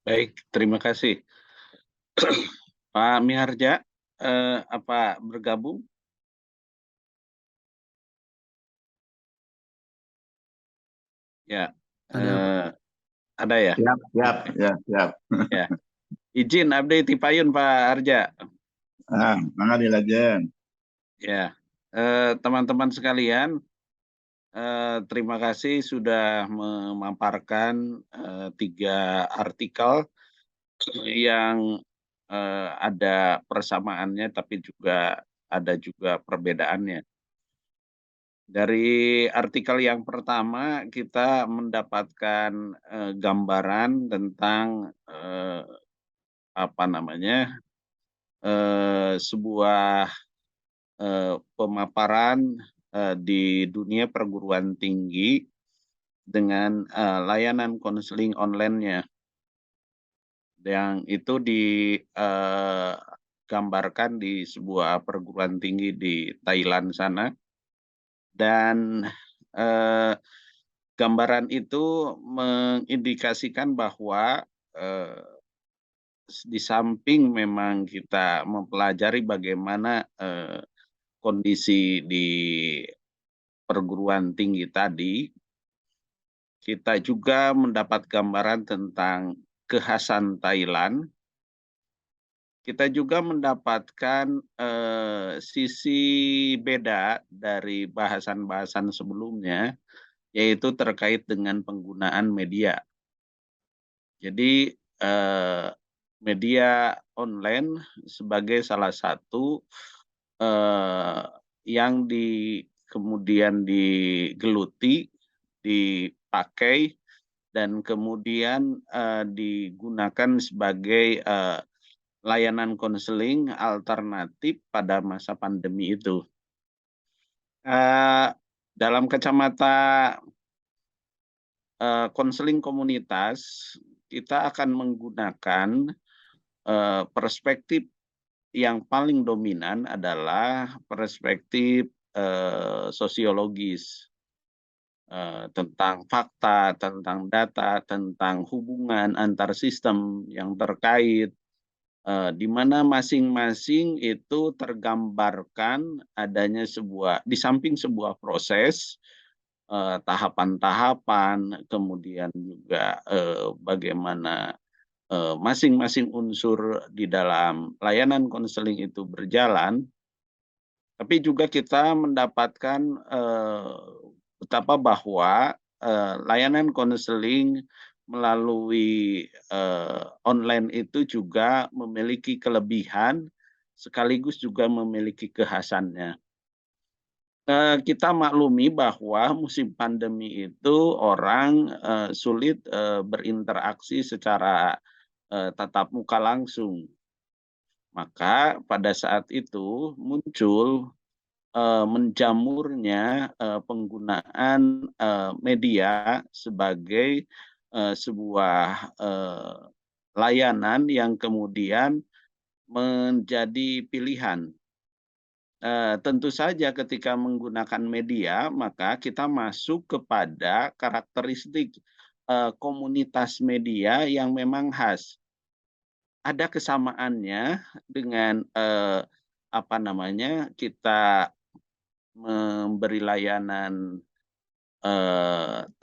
Baik, terima kasih. Pak Miharja, apa bergabung? Ya, Ada. ada ya? Siap, siap, Oke, ya, siap. ya. Izin update Tipayun Pak Harja. Mangga dilajen. Ya, teman-teman sekalian, terima kasih sudah memaparkan 3 artikel yang ada persamaannya, tapi ada juga perbedaannya. Dari artikel yang pertama kita mendapatkan gambaran tentang apa namanya sebuah pemaparan di dunia perguruan tinggi dengan layanan konseling online-nya, yang itu digambarkan di sebuah perguruan tinggi di Thailand sana. Dan gambaran itu mengindikasikan bahwa di samping memang kita mempelajari bagaimana kondisi di perguruan tinggi tadi, kita juga mendapat gambaran tentang kekhasan Thailand. Kita juga mendapatkan sisi beda dari bahasan-bahasan sebelumnya, yaitu terkait dengan penggunaan media. Jadi media online sebagai salah satu yang kemudian digeluti, dipakai, dan kemudian digunakan sebagai layanan konseling alternatif pada masa pandemi itu. Dalam kacamata konseling komunitas, kita akan menggunakan perspektif yang paling dominan adalah perspektif sosiologis, tentang fakta, tentang data, tentang hubungan antar sistem yang terkait, di mana masing-masing itu tergambarkan adanya di samping sebuah proses, tahapan-tahapan, kemudian juga bagaimana masing-masing unsur di dalam layanan konseling itu berjalan, tapi juga kita mendapatkan betapa bahwa layanan konseling melalui online itu juga memiliki kelebihan sekaligus juga memiliki kekhasannya. Kita maklumi bahwa musim pandemi itu orang sulit berinteraksi secara tatap muka langsung. Maka pada saat itu muncul menjamurnya penggunaan media sebagai sebuah layanan yang kemudian menjadi pilihan. Tentu saja ketika menggunakan media, maka kita masuk kepada karakteristik komunitas media yang memang khas. Ada kesamaannya dengan apa namanya, kita memberi layanan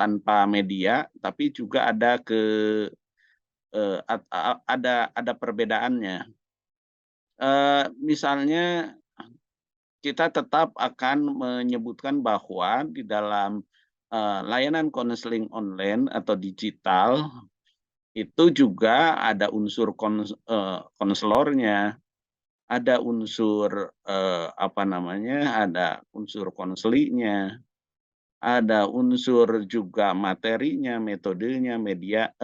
tanpa media, tapi juga ada perbedaannya. Misalnya kita tetap akan menyebutkan bahwa di dalam layanan konseling online atau digital itu juga ada unsur konselornya, ada unsur apa namanya, ada unsur konselingnya, ada unsur juga materinya, metodenya, media,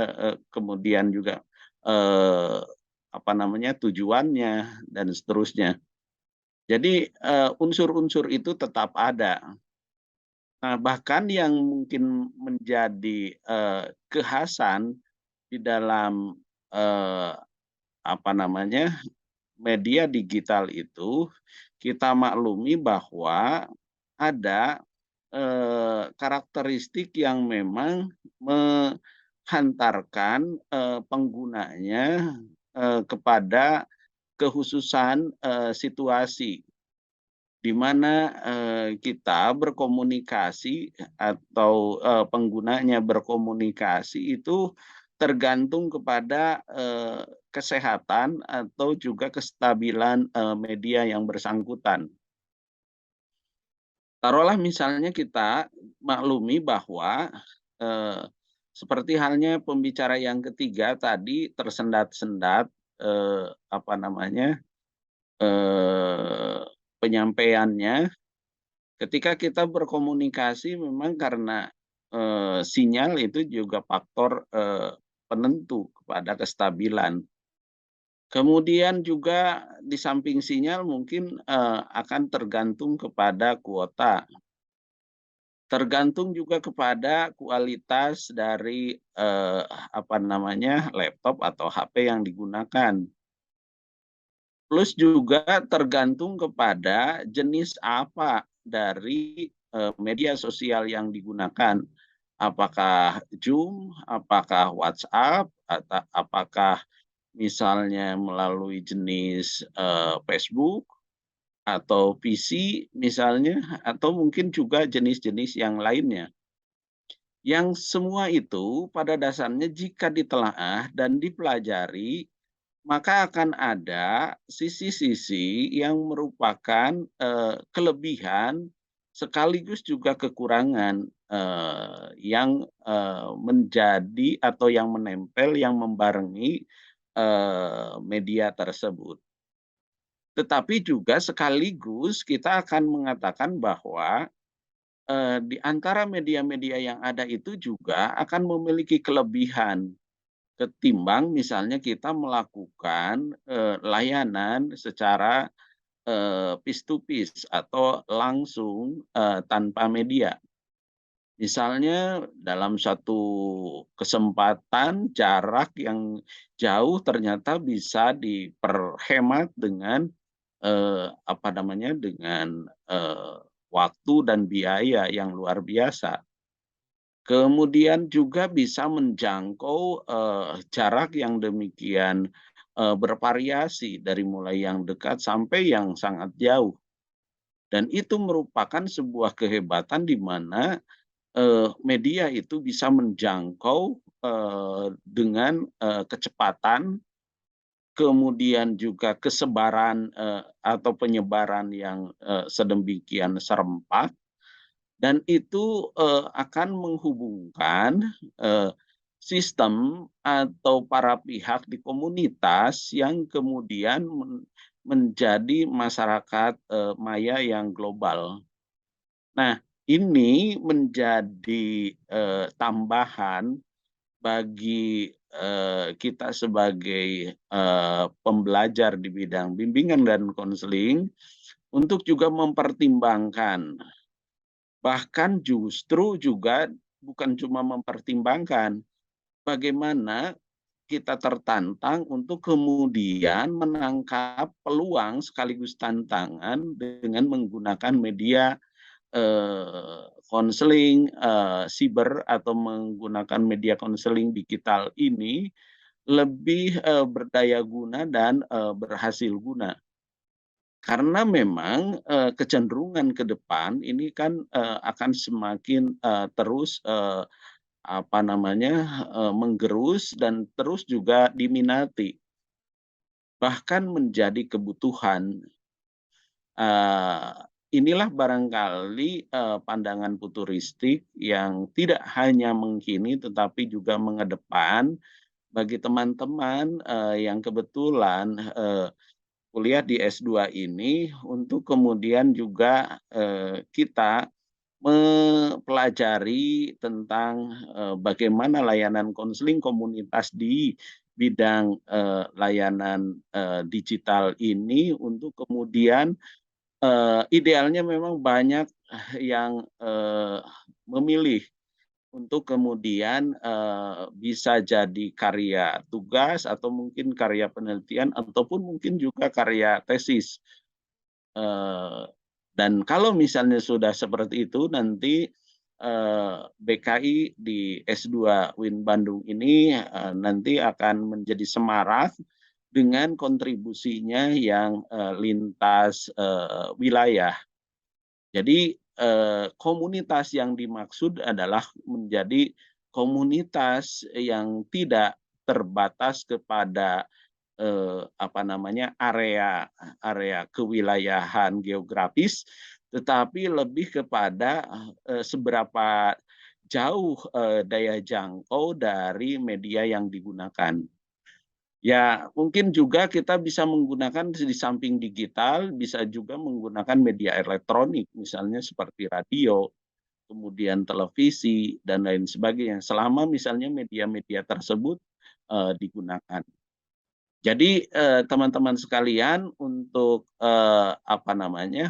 kemudian juga apa namanya, tujuannya dan seterusnya. Jadi unsur-unsur itu tetap ada. Nah, bahkan yang mungkin menjadi kekhasan di dalam apa namanya, media digital itu, kita maklumi bahwa ada karakteristik yang memang menghantarkan penggunanya kepada kekhususan situasi di mana kita berkomunikasi atau penggunanya berkomunikasi itu tergantung kepada kesehatan atau juga kestabilan media yang bersangkutan. Taruhlah misalnya kita maklumi bahwa eh, seperti halnya pembicara yang ketiga tadi tersendat-sendat apa namanya penyampaiannya. Ketika kita berkomunikasi memang karena sinyal itu juga faktor penentu kepada kestabilan. Kemudian juga di samping sinyal mungkin akan tergantung kepada kuota. Tergantung juga kepada kualitas dari apa namanya laptop atau HP yang digunakan. Plus juga tergantung kepada jenis apa dari media sosial yang digunakan. Apakah Zoom, apakah WhatsApp, atau apakah misalnya melalui jenis Facebook atau PC misalnya, atau mungkin juga jenis-jenis yang lainnya. Yang semua itu pada dasarnya jika ditelaah dan dipelajari, maka akan ada sisi-sisi yang merupakan kelebihan sekaligus juga kekurangan yang menjadi atau yang menempel, yang membarengi media tersebut. Tetapi juga sekaligus kita akan mengatakan bahwa di antara media-media yang ada itu juga akan memiliki kelebihan ketimbang misalnya kita melakukan layanan secara piece to piece atau langsung tanpa media. Misalnya dalam satu kesempatan jarak yang jauh ternyata bisa diperhemat dengan apa namanya dengan waktu dan biaya yang luar biasa. Kemudian juga bisa menjangkau jarak yang demikian bervariasi dari mulai yang dekat sampai yang sangat jauh. Dan itu merupakan sebuah kehebatan di mana media itu bisa menjangkau dengan kecepatan, kemudian juga kesebaran atau penyebaran yang sedemikian serempak. Dan itu akan menghubungkan sistem atau para pihak di komunitas yang kemudian menjadi masyarakat maya yang global. Nah, ini menjadi tambahan bagi kita sebagai pembelajar di bidang bimbingan dan konseling untuk juga mempertimbangkan. Bahkan justru juga bukan cuma mempertimbangkan, bagaimana kita tertantang untuk kemudian menangkap peluang sekaligus tantangan dengan menggunakan media konseling siber atau menggunakan media konseling digital ini lebih berdaya guna dan berhasil guna. Karena memang kecenderungan ke depan ini kan akan semakin terus apa namanya menggerus dan terus juga diminati, bahkan menjadi kebutuhan. Inilah barangkali pandangan futuristik yang tidak hanya mengkini tetapi juga mengedepan bagi teman-teman yang kebetulan kuliah di S2 ini untuk kemudian juga kita mempelajari tentang bagaimana layanan konseling komunitas di bidang layanan digital ini untuk kemudian idealnya memang banyak yang memilih untuk kemudian bisa jadi karya tugas atau mungkin karya penelitian ataupun mungkin juga karya tesis. Dan kalau misalnya sudah seperti itu nanti BKI di S2 UIN Bandung ini nanti akan menjadi semarak dengan kontribusinya yang lintas wilayah. Jadi komunitas yang dimaksud adalah menjadi komunitas yang tidak terbatas kepada area kewilayahan geografis, tetapi lebih kepada seberapa jauh daya jangkau dari media yang digunakan. Ya, mungkin juga kita bisa menggunakan di samping digital, bisa juga menggunakan media elektronik, misalnya seperti radio, kemudian televisi, dan lain sebagainya. Selama misalnya media-media tersebut digunakan. Jadi teman-teman sekalian untuk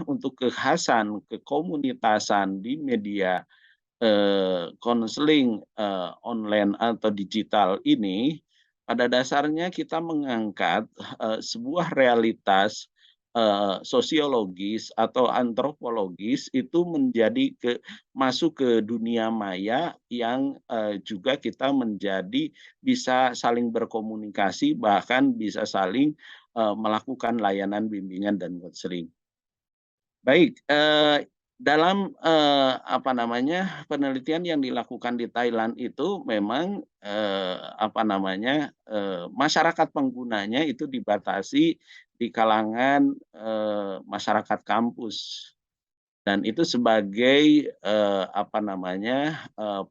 untuk kekhasan kekomunitasan di media konseling online atau digital ini, pada dasarnya kita mengangkat sebuah realitas sosiologis atau antropologis itu masuk ke dunia maya yang juga kita menjadi bisa saling berkomunikasi, bahkan bisa saling melakukan layanan bimbingan dan konseling. Baik, dalam penelitian yang dilakukan di Thailand itu memang masyarakat penggunanya itu dibatasi di kalangan masyarakat kampus, dan itu sebagai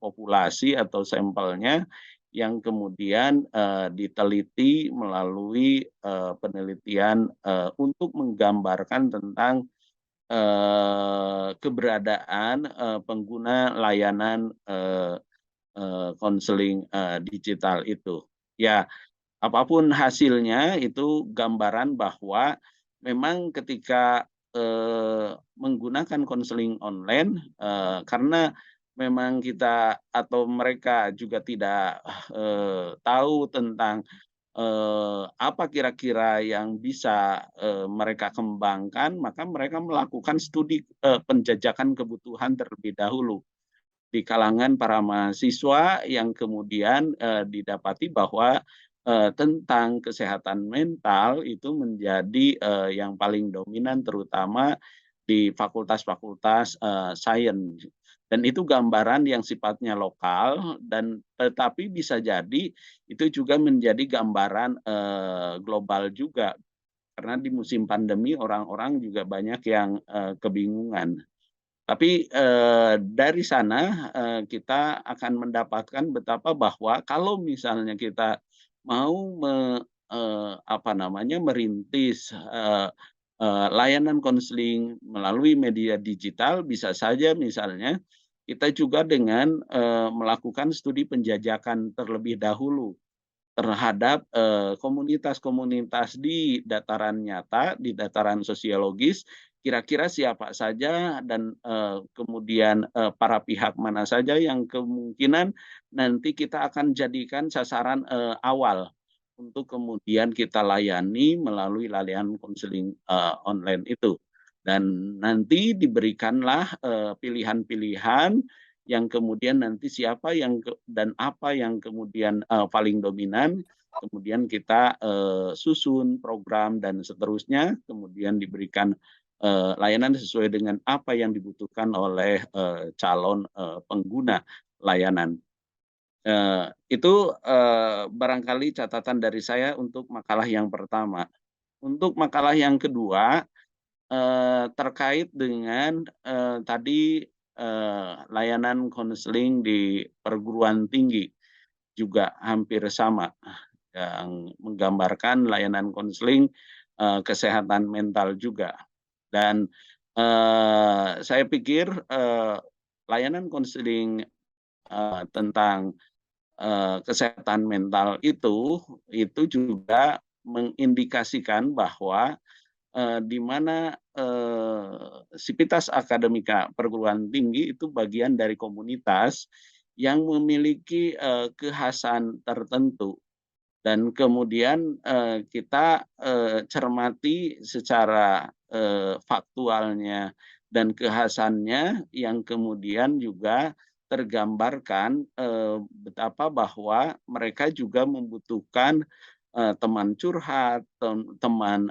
populasi atau sampelnya yang kemudian diteliti melalui penelitian untuk menggambarkan tentang keberadaan pengguna layanan konseling digital itu. Ya, apapun hasilnya itu gambaran bahwa memang ketika menggunakan konseling online, karena memang kita atau mereka juga tidak tahu tentang apa kira-kira yang bisa mereka kembangkan, maka mereka melakukan studi penjajakan kebutuhan terlebih dahulu di kalangan para mahasiswa, yang kemudian didapati bahwa tentang kesehatan mental itu menjadi yang paling dominan, terutama di fakultas-fakultas sains. Dan itu gambaran yang sifatnya lokal, dan tetapi bisa jadi itu juga menjadi gambaran global juga. Karena di musim pandemi orang-orang juga banyak yang kebingungan. Tapi dari sana kita akan mendapatkan betapa bahwa kalau misalnya kita mau merintis layanan konseling melalui media digital, bisa saja misalnya kita juga dengan melakukan studi penjajakan terlebih dahulu terhadap komunitas-komunitas di dataran nyata, di dataran sosiologis, kira-kira siapa saja dan kemudian para pihak mana saja yang kemungkinan nanti kita akan jadikan sasaran awal untuk kemudian kita layani melalui layanan konseling online itu. Dan nanti diberikanlah pilihan-pilihan yang kemudian nanti siapa dan apa yang kemudian paling dominan, kemudian kita susun program dan seterusnya, kemudian diberikan layanan sesuai dengan apa yang dibutuhkan oleh calon pengguna layanan. Itu barangkali catatan dari saya untuk makalah yang pertama. Untuk makalah yang kedua, terkait dengan tadi layanan konseling di perguruan tinggi juga hampir sama, yang menggambarkan layanan konseling kesehatan mental juga. Dan saya pikir layanan konseling tentang kesehatan mental itu juga mengindikasikan bahwa di mana Sivitas Akademika Perguruan Tinggi itu bagian dari komunitas yang memiliki kekhasan tertentu, dan kemudian kita cermati secara faktualnya dan kekhasannya yang kemudian juga tergambarkan betapa bahwa mereka juga membutuhkan teman curhat, teman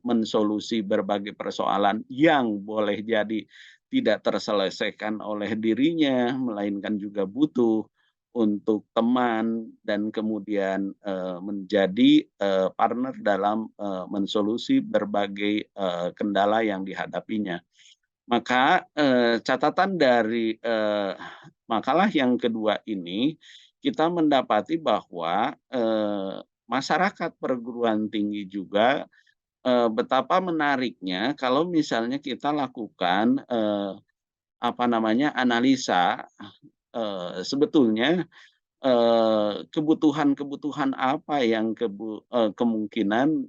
mensolusi berbagai persoalan yang boleh jadi tidak terselesaikan oleh dirinya, melainkan juga butuh untuk teman dan kemudian menjadi partner dalam mensolusi berbagai kendala yang dihadapinya. Maka catatan dari makalah yang kedua ini, kita mendapati bahwa masyarakat perguruan tinggi juga betapa menariknya kalau misalnya kita lakukan apa namanya, analisa sebetulnya kebutuhan-kebutuhan apa yang kemungkinan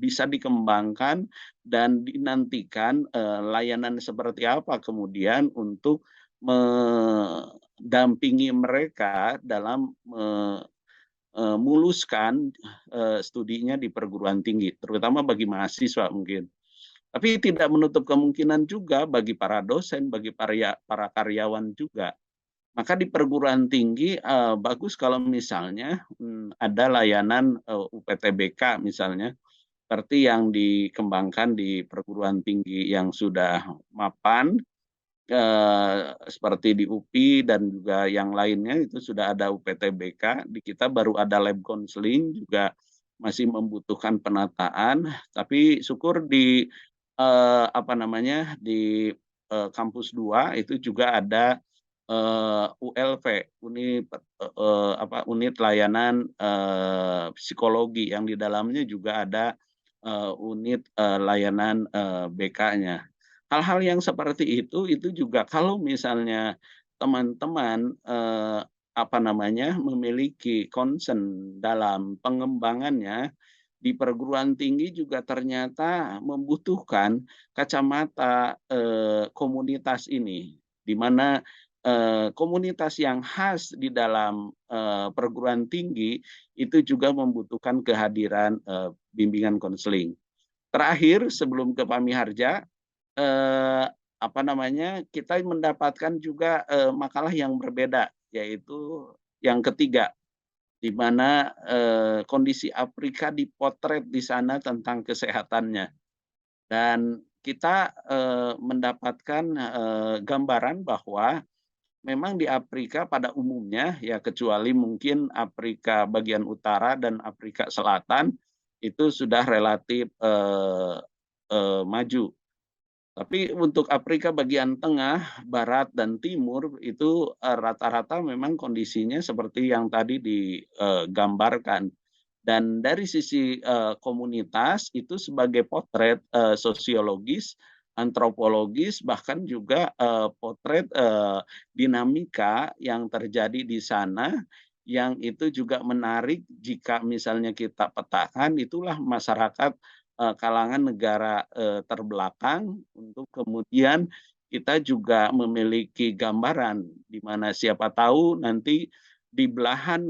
bisa dikembangkan dan dinantikan layanan seperti apa kemudian untuk mendampingi mereka dalam muluskan studinya di perguruan tinggi, terutama bagi mahasiswa mungkin. Tapi tidak menutup kemungkinan juga bagi para dosen, bagi para karyawan juga. Maka di perguruan tinggi bagus kalau misalnya ada layanan UPTBK misalnya, seperti yang dikembangkan di perguruan tinggi yang sudah mapan, seperti di UPI dan juga yang lainnya itu sudah ada UPTBK. Di kita baru ada lab counseling juga masih membutuhkan penataan, tapi syukur di apa namanya, di kampus 2 itu juga ada ULP, unit layanan psikologi yang di dalamnya juga ada unit layanan BK-nya. Hal-hal yang seperti itu juga kalau misalnya teman-teman apa namanya, memiliki concern dalam pengembangannya di perguruan tinggi juga ternyata membutuhkan kacamata komunitas ini, di mana komunitas yang khas di dalam perguruan tinggi itu juga membutuhkan kehadiran bimbingan konseling. Terakhir sebelum ke Pamiharja, apa namanya, kita mendapatkan juga makalah yang berbeda, yaitu yang ketiga, di mana kondisi Afrika dipotret di sana tentang kesehatannya. Dan kita mendapatkan gambaran bahwa memang di Afrika pada umumnya, ya kecuali mungkin Afrika bagian utara dan Afrika Selatan, itu sudah relatif maju. Tapi untuk Afrika bagian tengah, barat, dan timur itu rata-rata memang kondisinya seperti yang tadi digambarkan. Dan dari sisi komunitas itu sebagai potret sosiologis, antropologis, bahkan juga potret dinamika yang terjadi di sana, yang itu juga menarik jika misalnya kita petakan, itulah masyarakat kalangan negara terbelakang, untuk kemudian kita juga memiliki gambaran di mana siapa tahu nanti di belahan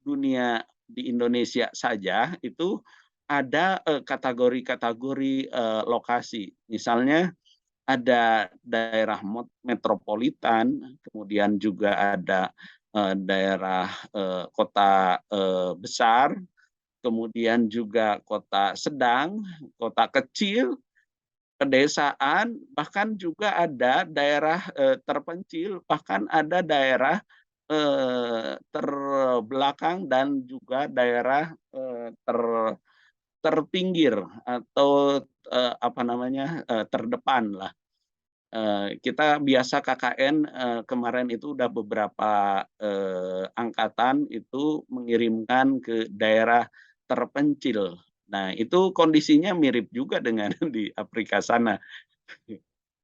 dunia di Indonesia saja itu ada kategori-kategori lokasi. Misalnya ada daerah metropolitan, kemudian juga ada daerah kota besar, kemudian juga kota sedang, kota kecil, pedesaan, bahkan juga ada daerah terpencil, bahkan ada daerah terbelakang dan juga daerah terpinggir atau apa namanya, terdepan lah. Kita biasa KKN kemarin itu udah beberapa angkatan itu mengirimkan ke daerah terpencil. Nah, itu kondisinya mirip juga dengan di Afrika sana.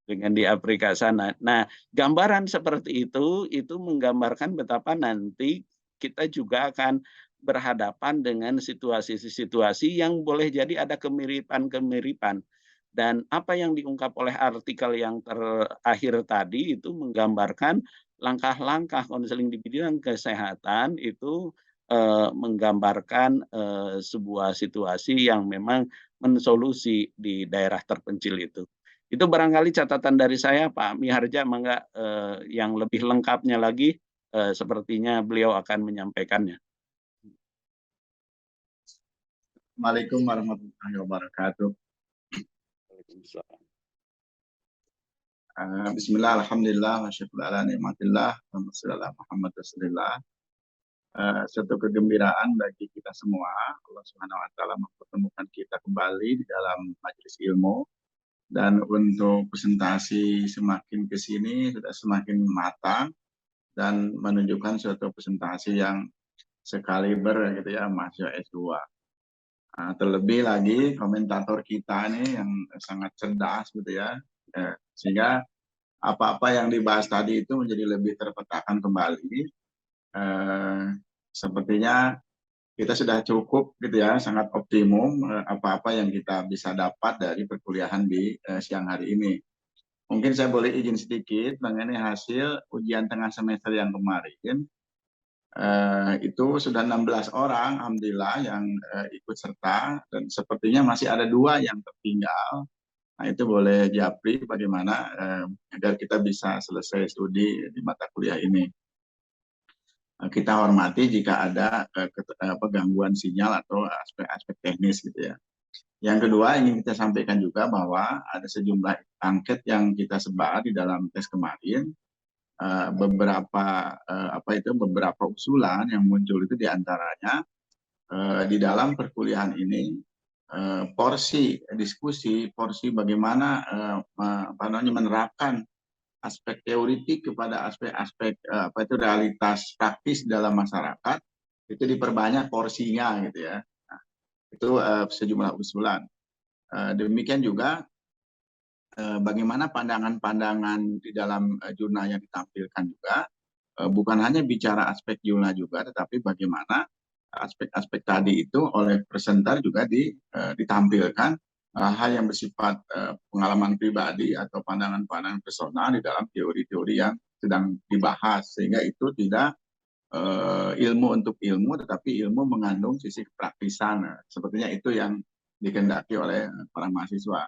Dengan di Afrika sana. Nah, gambaran seperti itu menggambarkan betapa nanti kita juga akan berhadapan dengan situasi-situasi yang boleh jadi ada kemiripan-kemiripan. Dan apa yang diungkap oleh artikel yang terakhir tadi itu menggambarkan langkah-langkah konseling di bidang kesehatan itu menggambarkan sebuah situasi yang memang mensolusi di daerah terpencil itu. Itu barangkali catatan dari saya, Pak Miharja, mangga yang lebih lengkapnya lagi sepertinya beliau akan menyampaikannya. Assalamualaikum warahmatullahi wabarakatuh. Waalaikumsalam. Bismillah, alhamdulillah, wa syukur ala nikmatillah, wa Muhammad Rasulullah. Suatu kegembiraan bagi kita semua, Allah Subhanahu wa Ta'ala mempertemukan kita kembali di dalam majelis ilmu. Dan untuk presentasi semakin ke sini sudah semakin matang dan menunjukkan suatu presentasi yang sekaliber gitu ya, mahasiswa S2. Terlebih lagi komentator kita nih yang sangat cerdas gitu ya, sehingga apa-apa yang dibahas tadi itu menjadi lebih terpetakan kembali. Sepertinya kita sudah cukup gitu ya, sangat optimum apa-apa yang kita bisa dapat dari perkuliahan di siang hari ini. Mungkin saya boleh izin sedikit mengenai hasil ujian tengah semester yang kemarin. Itu sudah 16 orang, alhamdulillah, yang ikut serta, dan sepertinya masih ada 2 yang tertinggal. Nah, itu boleh japri bagaimana agar kita bisa selesai studi di mata kuliah ini. Kita hormati jika ada gangguan sinyal atau aspek-aspek teknis gitu ya. Yang kedua, ingin kita sampaikan juga bahwa ada sejumlah angket yang kita sebar di dalam tes kemarin. Beberapa usulan yang muncul itu diantaranya di dalam perkuliahan ini porsi diskusi, porsi bagaimana menerapkan aspek teoritik kepada aspek-aspek realitas praktis dalam masyarakat itu diperbanyak porsinya gitu ya. Nah, itu sejumlah usulan. Demikian juga bagaimana pandangan-pandangan di dalam jurnal yang ditampilkan juga bukan hanya bicara aspek jurnal juga, tetapi bagaimana aspek-aspek tadi itu oleh presenter juga ditampilkan hal yang bersifat pengalaman pribadi atau pandangan-pandangan personal di dalam teori-teori yang sedang dibahas, sehingga itu tidak ilmu untuk ilmu, tetapi ilmu mengandung sisi kepraktisan. Sepertinya itu yang dikehendaki oleh para mahasiswa.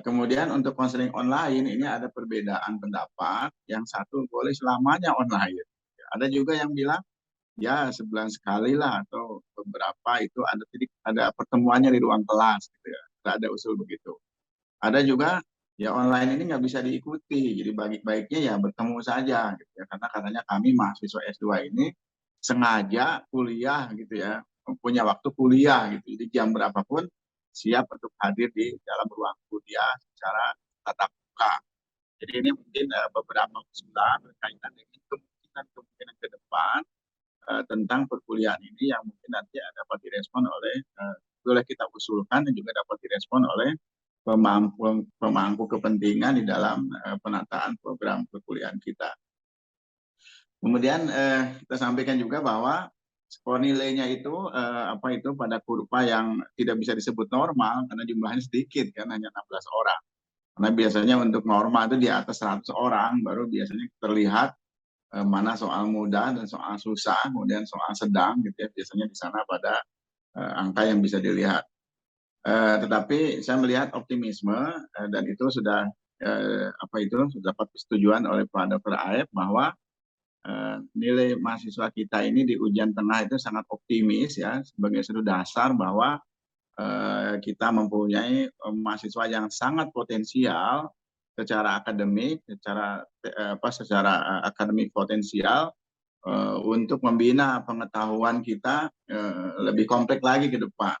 Kemudian untuk konseling online ini ada perbedaan pendapat. Yang satu boleh selamanya online. Ada juga yang bilang ya sebulan sekali lah, atau beberapa itu ada pertemuannya di ruang kelas gitu ya. Ada usul begitu. Ada juga ya online ini nggak bisa diikuti, jadi baik-baiknya ya bertemu saja gitu ya, karena katanya kami mahasiswa S2 ini sengaja kuliah gitu ya, punya waktu kuliah gitu, jadi jam berapapun siap untuk hadir di dalam ruang kuliah secara tatap muka. Jadi ini mungkin beberapa usulan berkaitan dengan kemungkinan ke depan tentang perkuliahan ini yang mungkin nanti dapat direspon oleh kita usulkan dan juga dapat direspon oleh pemangku kepentingan di dalam penataan program perkuliahan kita. Kemudian kita sampaikan juga bahwa skor nilainya itu pada kurva yang tidak bisa disebut normal karena jumlahnya sedikit kan, hanya 16 orang. Karena biasanya untuk normal itu di atas 100 orang baru biasanya terlihat mana soal mudah dan soal susah, kemudian soal sedang gitu ya, biasanya di sana pada angka yang bisa dilihat. Tetapi saya melihat optimisme dan itu sudah sudah dapat persetujuan oleh Pak Dr. Aep bahwa nilai mahasiswa kita ini di ujian tengah itu sangat optimis ya, sebagai satu dasar bahwa kita mempunyai mahasiswa yang sangat potensial secara akademik, secara akademik potensial untuk membina pengetahuan kita lebih kompleks lagi ke depan,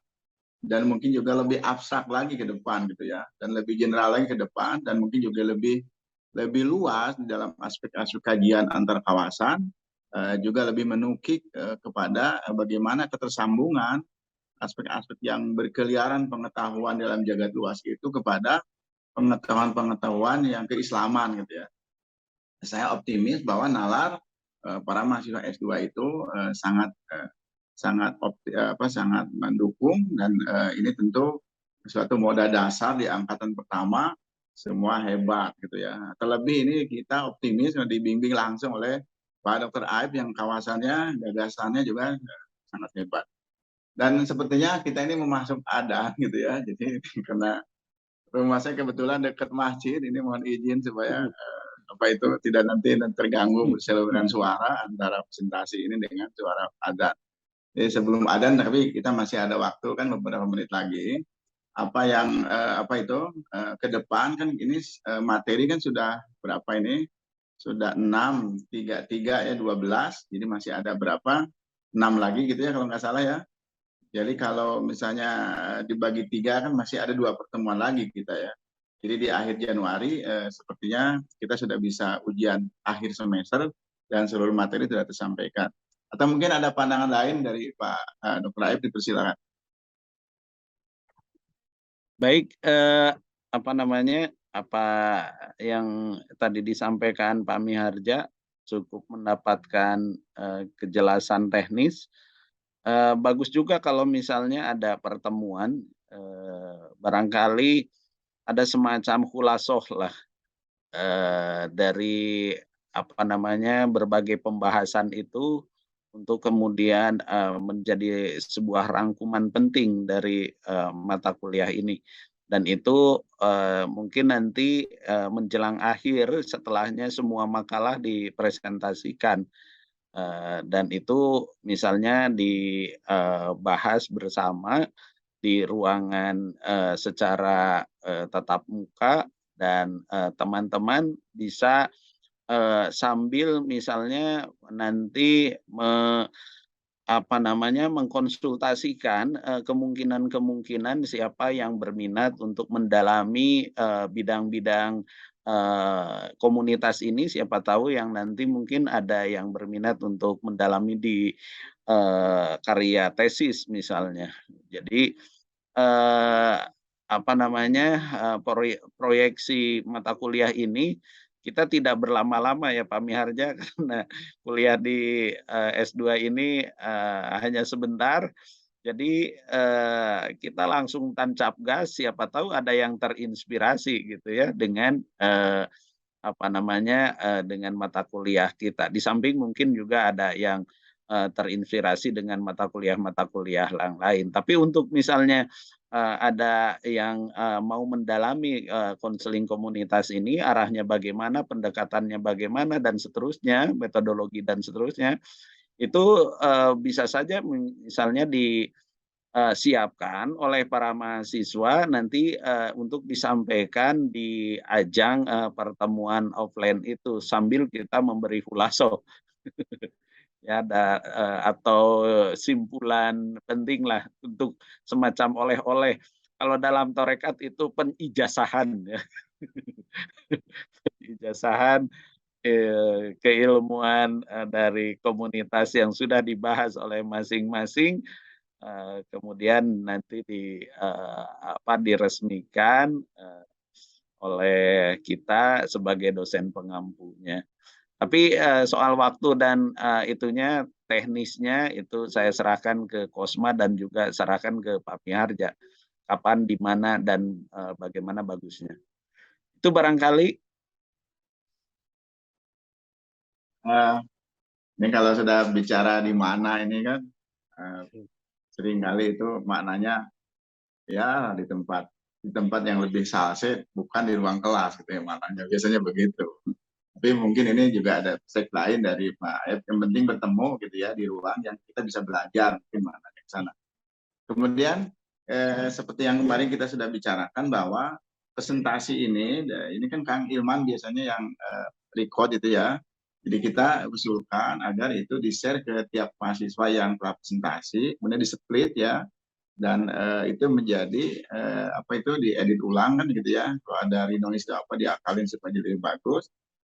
dan mungkin juga lebih abstrak lagi ke depan gitu ya, dan lebih general lagi ke depan, dan mungkin juga lebih luas di dalam aspek-aspek kajian antar kawasan, juga lebih menukik kepada bagaimana ketersambungan aspek-aspek yang berkeliaran pengetahuan dalam jagat luas itu kepada pengetahuan-pengetahuan yang keislaman gitu ya. Saya optimis bahwa nalar para mahasiswa S2 itu sangat mendukung, dan ini tentu suatu modal dasar di angkatan pertama semua hebat gitu ya. Terlebih ini kita optimis dibimbing langsung oleh Pak Dr. Aib yang kawasannya, gagasannya juga sangat hebat. Dan sepertinya kita ini memasuk adan gitu ya. Jadi karena rumah saya kebetulan dekat masjid. Ini mohon izin supaya Mhm, apa itu tidak nanti terganggu mhm, bersaluran mhm. suara antara presentasi ini dengan suara adzan. Jadi sebelum adzan tapi kita masih ada waktu kan beberapa menit lagi. Apa yang apa itu ke depan kan ini materi kan sudah berapa ini? Sudah 6, 3 ya 12. Jadi masih ada berapa? 6 lagi gitu ya kalau nggak salah ya. Jadi kalau misalnya dibagi 3 kan masih ada 2 pertemuan lagi kita ya. Jadi di akhir Januari sepertinya kita sudah bisa ujian akhir semester dan seluruh materi sudah tersampaikan. Atau mungkin ada pandangan lain dari Pak Dr. Aib, dipersilakan. Baik, apa namanya, apa yang tadi disampaikan Pak Miharja cukup mendapatkan, kejelasan teknis. Bagus juga kalau misalnya ada pertemuan, barangkali ada semacam khulasoh lah, dari apa namanya, berbagai pembahasan itu untuk kemudian, menjadi sebuah rangkuman penting dari, mata kuliah ini. Dan itu, mungkin nanti, menjelang akhir setelahnya semua makalah dipresentasikan, dan itu misalnya dibahas bersama di ruangan, secara, tatap muka dan, teman-teman bisa, sambil misalnya nanti apa namanya, mengkonsultasikan, kemungkinan-kemungkinan siapa yang berminat untuk mendalami, bidang-bidang, komunitas ini, siapa tahu yang nanti mungkin ada yang berminat untuk mendalami di, karya tesis misalnya. Jadi, eee, apa namanya, proyeksi mata kuliah ini kita tidak berlama-lama ya Pak Miharja, karena kuliah di, S2 ini, hanya sebentar. Jadi, kita langsung tancap gas, siapa tahu ada yang terinspirasi gitu ya dengan, apa namanya, dengan mata kuliah kita. Di samping mungkin juga ada yang, terinspirasi dengan mata kuliah yang lain. Tapi untuk misalnya, ada yang, mau mendalami, konseling komunitas ini, arahnya bagaimana, pendekatannya bagaimana, dan seterusnya, metodologi dan seterusnya, itu, bisa saja misalnya siapkan oleh para mahasiswa nanti, untuk disampaikan di ajang, pertemuan offline itu sambil kita memberi khulasoh ya atau simpulan penting lah untuk semacam oleh-oleh. Kalau dalam tarekat itu penijazahan ya, ijazah keilmuan, dari komunitas yang sudah dibahas oleh masing-masing. Kemudian nanti diresmikan, oleh kita sebagai dosen pengampunya. Tapi, soal waktu dan, itunya, teknisnya itu saya serahkan ke Kosma dan juga serahkan ke Pak Miharja, kapan, di mana, dan, bagaimana bagusnya. Itu barangkali. Eh, ini kalau sudah bicara di mana ini kan eh, seringkali itu maknanya ya di tempat yang lebih salse, bukan di ruang kelas gitu ya, maknanya biasanya begitu. Tapi mungkin ini juga ada perspektif lain dari Pak Ed, yang penting bertemu gitu ya di ruang yang kita bisa belajar, mungkin maknanya ke sana. Kemudian seperti yang kemarin kita sudah bicarakan bahwa presentasi ini kan Kang Ilman biasanya yang record itu ya. Jadi kita usulkan agar itu di-share ke tiap mahasiswa yang telah presentasi, kemudian di-split ya, dan itu menjadi apa itu diedit ulang kan gitu ya. Kalau ada renoise apa diakalin supaya jadi lebih bagus,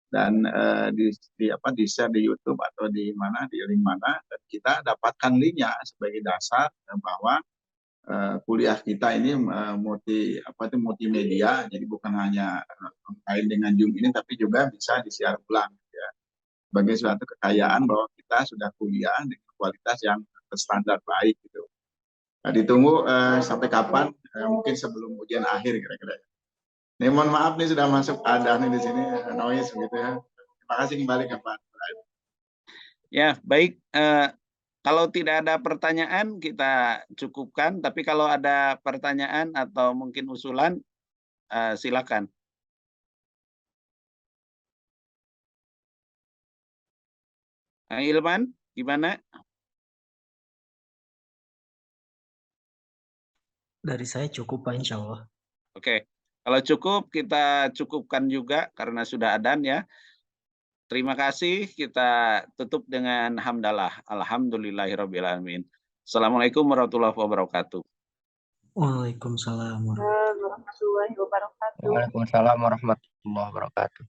dan apa di-share di YouTube atau di mana, di link mana, dan kita dapatkan linknya sebagai dasar bahwa kuliah kita ini multimedia, jadi bukan hanya terkait dengan Zoom ini, tapi juga bisa disiar ulang ya, sebagai suatu kekayaan bahwa kita sudah kuliah dengan kualitas yang standar baik gitu. Nah, ditunggu sampai kapan, mungkin sebelum ujian akhir kira-kira. Nih mohon maaf nih sudah masuk ada nih di sini noise gitu ya. Terima kasih kembali ke Pak. Ya, baik, kalau tidak ada pertanyaan kita cukupkan, tapi kalau ada pertanyaan atau mungkin usulan, Silakan. Kang Ilman, gimana? Dari saya cukup Pak, insya Allah. Oke, kalau cukup kita cukupkan juga karena sudah adzan ya. Terima kasih, kita tutup dengan hamdalah. Alhamdulillahirrabbilalamin. Assalamualaikum warahmatullahi wabarakatuh. Waalaikumsalam warahmatullahi wabarakatuh. Waalaikumsalam warahmatullahi wabarakatuh.